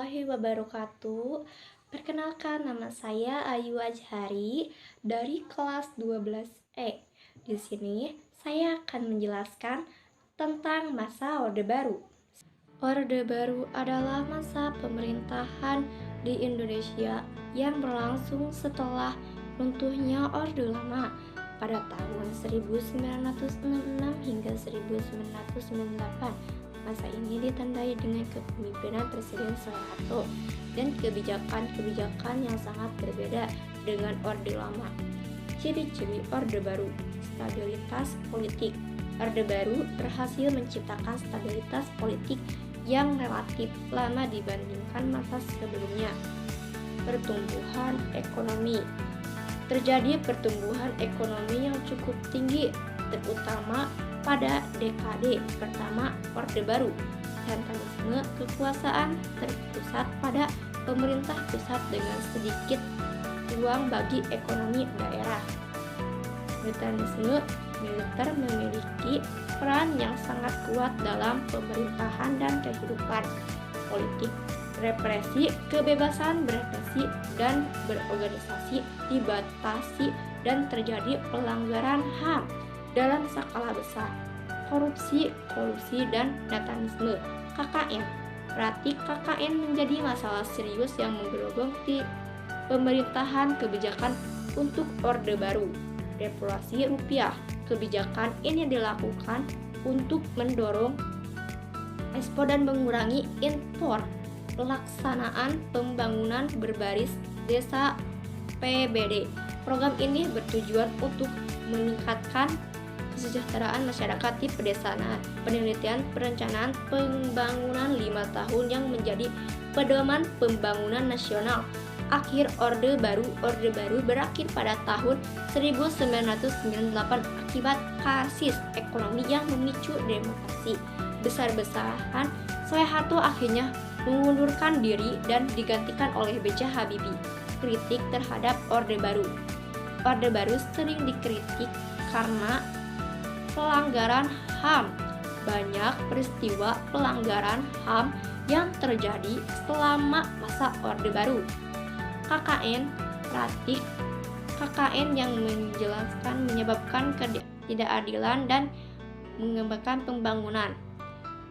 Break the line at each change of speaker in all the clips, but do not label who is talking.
warahmatullahi wabarakatuh. Perkenalkan, nama saya Ayu Azhari dari kelas 12E. Di sini saya akan menjelaskan tentang masa Orde Baru. Orde Baru adalah masa pemerintahan di Indonesia yang berlangsung setelah runtuhnya Orde Lama pada tahun 1966 hingga 1998. Masa ini ditandai dengan kepemimpinan Presiden Soeharto dan kebijakan-kebijakan yang sangat berbeda dengan Orde Lama. Ciri-ciri Orde Baru: stabilitas politik. Orde Baru berhasil menciptakan stabilitas politik yang relatif lama dibandingkan masa sebelumnya. Pertumbuhan ekonomi. Terjadi pertumbuhan ekonomi yang cukup tinggi, terutama pada dekade pertama Orde Baru. Sentralisme kekuasaan terpusat pada pemerintah pusat dengan sedikit ruang bagi ekonomi daerah. Militerisme. Militer memiliki peran yang sangat kuat dalam pemerintahan dan kehidupan politik. Represi, kebebasan berekspresi dan berorganisasi dibatasi dan terjadi pelanggaran HAM dalam skala besar. Korupsi, kolusi, dan nepotisme. KKN. Praktik KKN menjadi masalah serius yang menggerogoti pemerintahan kebijakan untuk Orde Baru. Devaluasi rupiah. Kebijakan ini dilakukan untuk mendorong ekspor dan mengurangi impor. Pelaksanaan pembangunan berbasis desa PBD. Program ini bertujuan untuk meningkatkan kesejahteraan masyarakat di pedesaan. Penelitian perencanaan pembangunan 5 tahun yang menjadi pedoman pembangunan nasional. Akhir Orde Baru. Orde Baru berakhir pada tahun 1998 akibat krisis ekonomi yang memicu demonstrasi besar-besaran. Soeharto akhirnya mengundurkan diri dan digantikan oleh B.J. Habibie. Kritik terhadap Orde Baru. Orde Baru sering dikritik karena pelanggaran HAM. Banyak peristiwa pelanggaran HAM yang terjadi selama masa Orde Baru. KKN. Praktik KKN yang menjelaskan menyebabkan ketidakadilan dan mengembangkan pembangunan.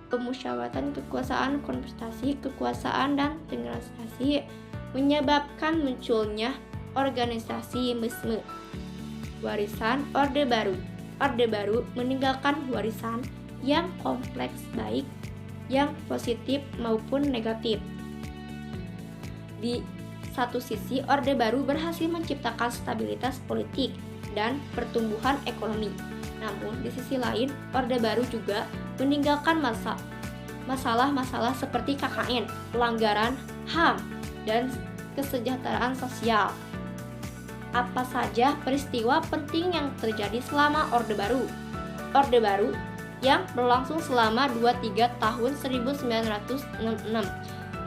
Pemusyawaratan kekuasaan, konsentrasi kekuasaan, dan desentralisasi menyebabkan munculnya organisasi-misme. Warisan Orde Baru. Orde Baru meninggalkan warisan yang kompleks, baik yang positif maupun negatif. Di satu sisi, Orde Baru berhasil menciptakan stabilitas politik dan pertumbuhan ekonomi. Namun, di sisi lain, Orde Baru juga meninggalkan masalah-masalah seperti KKN, pelanggaran HAM, dan kesejahteraan sosial. Apa saja peristiwa penting yang terjadi selama Orde Baru? Orde Baru yang berlangsung selama 2-3 tahun 1966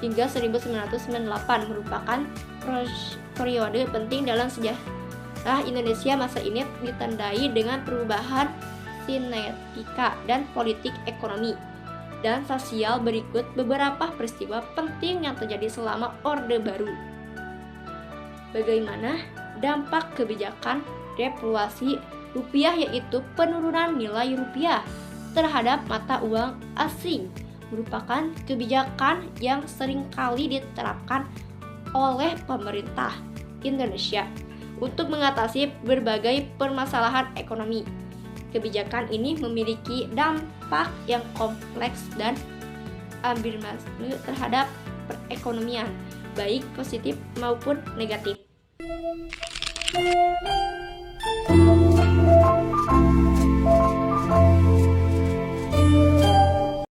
hingga 1998 merupakan periode penting dalam sejarah Indonesia. Masa ini ditandai dengan perubahan sinergika dan politik ekonomi dan sosial. Berikut beberapa peristiwa penting yang terjadi selama Orde Baru. Bagaimana dampak kebijakan devaluasi rupiah, yaitu penurunan nilai rupiah terhadap mata uang asing, merupakan kebijakan yang seringkali diterapkan oleh pemerintah Indonesia untuk mengatasi berbagai permasalahan ekonomi. Kebijakan ini memiliki dampak yang kompleks dan ambivalent terhadap perekonomian, baik positif maupun negatif.